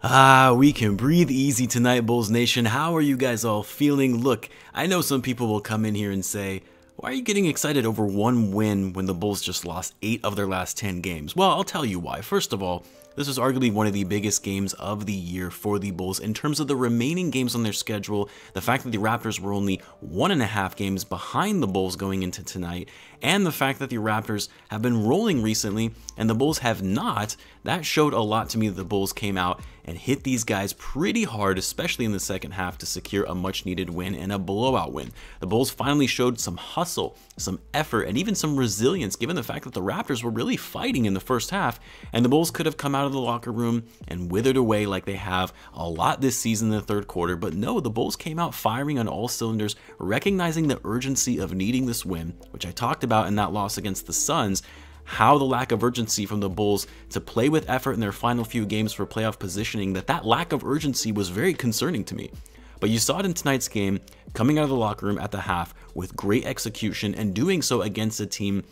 We can breathe easy tonight, Bulls Nation. How are you guys all feeling? Look, I know some people will come in here and say, why are you getting excited over one win when the Bulls just lost 8 of their last 10 games? Well, I'll tell you why. First of all, this was arguably one of the biggest games of the year for the Bulls in terms of the remaining games on their schedule, the fact that the Raptors were only 1.5 games behind the Bulls going into tonight, and the fact that the Raptors have been rolling recently and the Bulls have not. That showed a lot to me that the Bulls came out and hit these guys pretty hard, especially in the second half, to secure a much needed win and a blowout win. The Bulls finally showed some hustle, some effort, and even some resilience given the fact that the Raptors were really fighting in the first half, and the Bulls could have come out of the locker room and withered away like they have a lot this season in the third quarter. But no, the Bulls came out firing on all cylinders, recognizing the urgency of needing this win, which I talked about in that loss against the Suns. How the lack of urgency from the Bulls to play with effort in their final few games for playoff positioning, that lack of urgency was very concerning to me. But you saw it in tonight's game, coming out of the locker room at the half with great execution and doing so against a team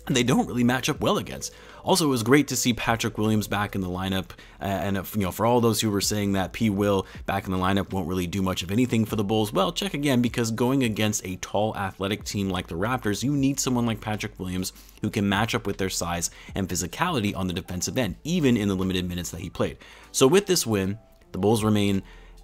they don't really match up well against. Also, it was great to see Patrick Williams back in the lineup, and for all those who were saying that P. Will back in the lineup won't really do much of anything for the Bulls, well, check again, because going against a tall, athletic team like the Raptors, you need someone like Patrick Williams who can match up with their size and physicality on the defensive end, even in the limited minutes that he played. So with this win, the Bulls remain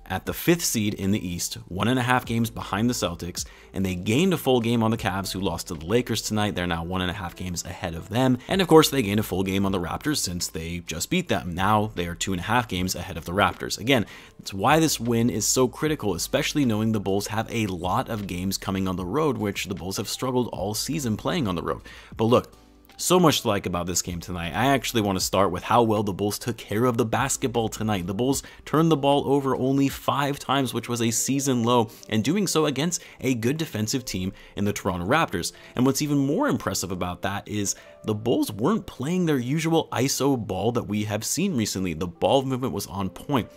at the 5th seed in the East, 1.5 games behind the Celtics, and they gained a full game on the Cavs, who lost to the Lakers tonight. They're now 1.5 games ahead of them, and of course they gained a full game on the Raptors since they just beat them. Now they are 2.5 games ahead of the Raptors. Again, that's why this win is so critical, especially knowing the Bulls have a lot of games coming on the road, which the Bulls have struggled all season playing on the road. But look, so much to like about this game tonight. I actually want to start with how well the Bulls took care of the basketball tonight. The Bulls turned the ball over only 5 times, which was a season low, and doing so against a good defensive team in the Toronto Raptors. And what's even more impressive about that is the Bulls weren't playing their usual ISO ball that we have seen recently. The ball movement was on point.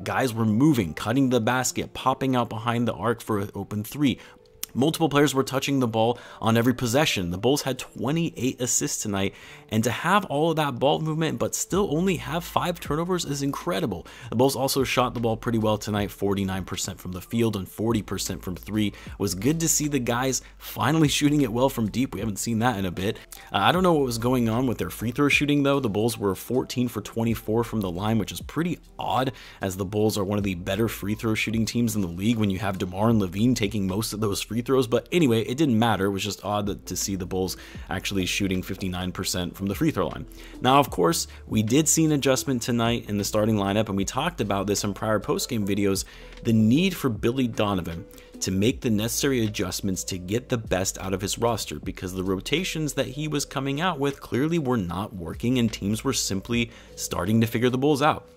Guys were moving, cutting the basket, popping out behind the arc for an open 3. Multiple players were touching the ball on every possession. The Bulls had 28 assists tonight, and to have all of that ball movement but still only have 5 turnovers is incredible. The Bulls also shot the ball pretty well tonight, 49% from the field and 40% from 3. It was good to see the guys finally shooting it well from deep. We haven't seen that in a bit. I don't know what was going on with their free throw shooting though. The Bulls were 14 for 24 from the line, which is pretty odd, as the Bulls are one of the better free throw shooting teams in the league when you have DeMar and Lavine taking most of those free throws. But anyway, it didn't matter. It was just odd to see the Bulls actually shooting 59% from the free throw line. Now, of course, we did see an adjustment tonight in the starting lineup, and we talked about this in prior post-game videos, the need for Billy Donovan to make the necessary adjustments to get the best out of his roster, because the rotations that he was coming out with clearly were not working, and teams were simply starting to figure the Bulls out,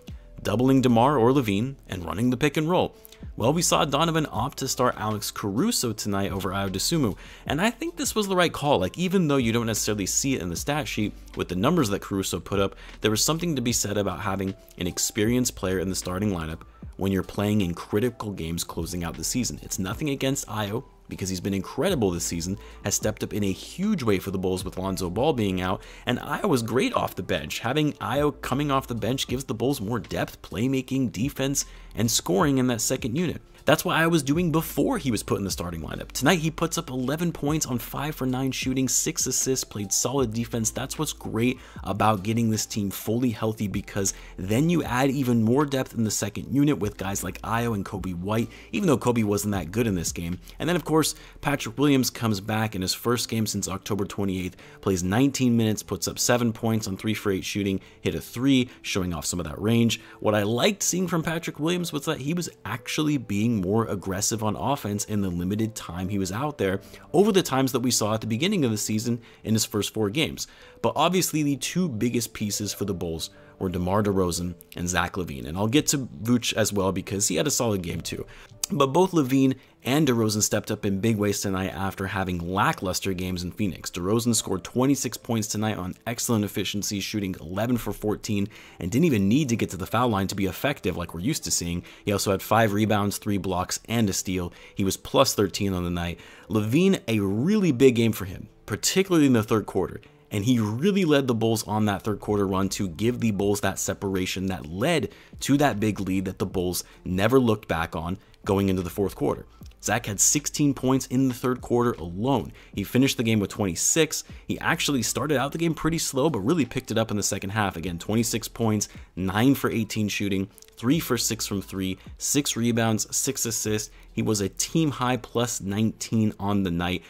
doubling DeMar or Lavine and running the pick and roll. Well, we saw Donovan opt to start Alex Caruso tonight over Dosunmu, and I think this was the right call. Like, even though you don't necessarily see it in the stat sheet with the numbers that Caruso put up, there was something to be said about having an experienced player in the starting lineup when you're playing in critical games closing out the season. It's nothing against Ayo, because he's been incredible this season, has stepped up in a huge way for the Bulls with Lonzo Ball being out, and Ayo was great off the bench. Having Ayo coming off the bench gives the Bulls more depth, playmaking, defense, and scoring in that second unit. That's what I was doing before he was put in the starting lineup. Tonight, he puts up 11 points on 5 for 9 shooting, 6 assists, played solid defense. That's what's great about getting this team fully healthy, because then you add even more depth in the second unit with guys like Ayo and Coby White, even though Coby wasn't that good in this game. And then, of course, Patrick Williams comes back in his first game since October 28th, plays 19 minutes, puts up 7 points on 3 for 8 shooting, hit a 3, showing off some of that range. What I liked seeing from Patrick Williams was that he was actually being more aggressive on offense in the limited time he was out there over the times that we saw at the beginning of the season in his first 4 games. But obviously the 2 biggest pieces for the Bulls were DeMar DeRozan and Zach Lavine, and I'll get to Vuce as well because he had a solid game too. But both Lavine and DeRozan stepped up in big ways tonight after having lackluster games in Phoenix. DeRozan scored 26 points tonight on excellent efficiency, shooting 11 for 14, and didn't even need to get to the foul line to be effective like we're used to seeing. He also had 5 rebounds, 3 blocks, and a steal. He was plus 13 on the night. Lavine, a really big game for him, particularly in the third quarter. and he really led the Bulls on that third quarter run to give the Bulls that separation that led to that big lead that the Bulls never looked back on going into the fourth quarter. Zach had 16 points in the third quarter alone. He finished the game with 26. He actually started out the game pretty slow, but really picked it up in the second half. Again, 26 points, 9 for 18 shooting, 3 for 6 from 3, 6 rebounds, 6 assists. He was a team high plus 19 on the night.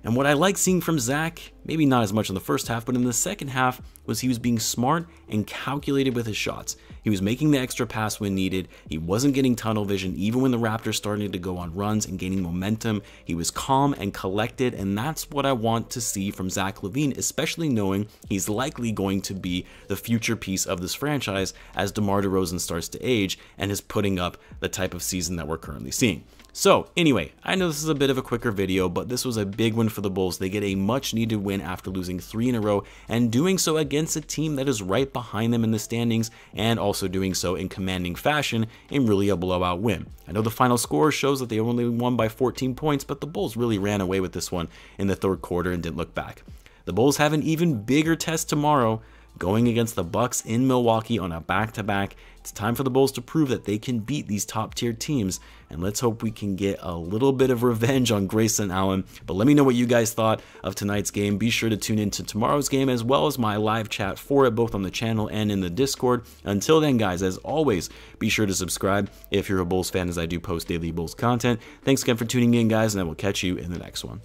And what I like seeing from Zach, maybe not as much in the first half, but in the second half, was he was being smart and calculated with his shots. He was making the extra pass when needed. He wasn't getting tunnel vision, even when the Raptors started to go on runs and gaining momentum. He was calm and collected, and that's what I want to see from Zach Lavine, especially knowing he's likely going to be the future piece of this franchise as DeMar DeRozan starts to age and is putting up the type of season that we're currently seeing. So anyway, I know this is a bit of a quicker video, but this was a big win for the Bulls. They get a much needed win after losing 3 in a row and doing so against a team that is right behind them in the standings, and also doing so in commanding fashion in really a blowout win. I know the final score shows that they only won by 14 points, but the Bulls really ran away with this one in the third quarter and didn't look back. The Bulls have an even bigger test tomorrow, going against the Bucks in Milwaukee on a back-to-back. It's time for the Bulls to prove that they can beat these top-tier teams, and let's hope we can get a little bit of revenge on Grayson Allen. But let me know what you guys thought of tonight's game. Be sure to tune in to tomorrow's game as well as my live chat for it, both on the channel and in the Discord. Until then, guys, as always, be sure to subscribe if you're a Bulls fan, as I do post daily Bulls content. Thanks again for tuning in, guys, and I will catch you in the next one.